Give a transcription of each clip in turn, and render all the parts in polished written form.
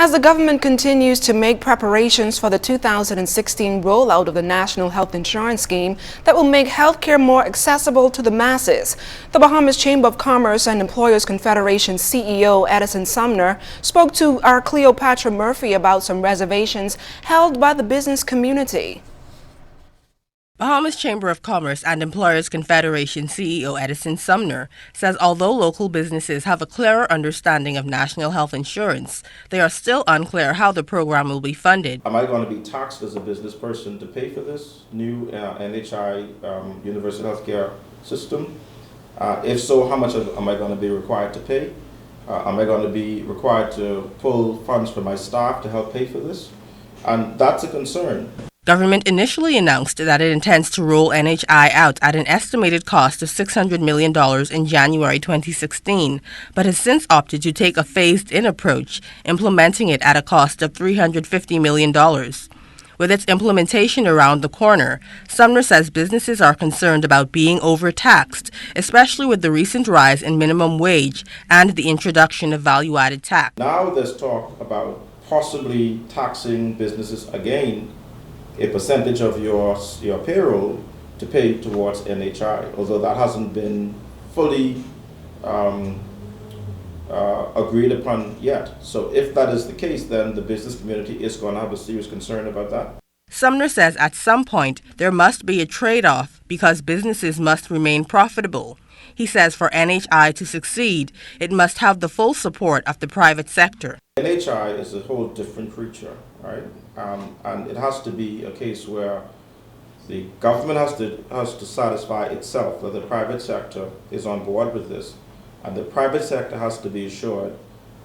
As the government continues to make preparations for the 2016 rollout of the National Health Insurance Scheme that will make healthcare more accessible to the masses, the Bahamas Chamber of Commerce and Employers Confederation CEO Edison Sumner spoke to our Cleopatra Murphy about some reservations held by the business community. Bahamas Chamber of Commerce and Employers Confederation CEO Edison Sumner says although local businesses have a clearer understanding of national health insurance, they are still unclear how the program will be funded. Am I going to be taxed as a business person to pay for this new NHI universal healthcare system? If so, how much am I going to be required to pay? Am I going to be required to pull funds from my staff to help pay for this? And that's a concern. Government initially announced that it intends to roll NHI out at an estimated cost of $600 million in January 2016, but has since opted to take a phased-in approach, implementing it at a cost of $350 million. With its implementation around the corner, Sumner says businesses are concerned about being overtaxed, especially with the recent rise in minimum wage and the introduction of value-added tax. Now there's talk about possibly taxing businesses again a percentage of your payroll to pay towards NHI, although that hasn't been fully agreed upon yet. So if that is the case, then the business community is going to have a serious concern about that. Sumner says at some point there must be a trade-off because businesses must remain profitable. He says for NHI to succeed, it must have the full support of the private sector. NHI is a whole different creature, right? And it has to be a case where the government has to satisfy itself that the private sector is on board with this, and the private sector has to be assured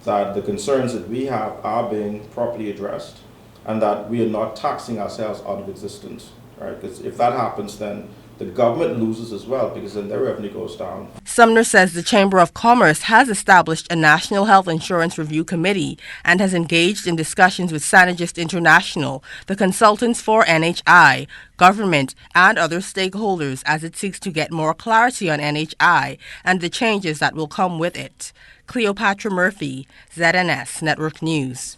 that the concerns that we have are being properly addressed, and that we are not taxing ourselves out of existence, right? Because if that happens, then the government loses as well, because then their revenue goes down. Sumner says the Chamber of Commerce has established a National Health Insurance Review Committee and has engaged in discussions with Sanagist International, the consultants for NHI, government, and other stakeholders as it seeks to get more clarity on NHI and the changes that will come with it. Cleopatra Murphy, ZNS Network News.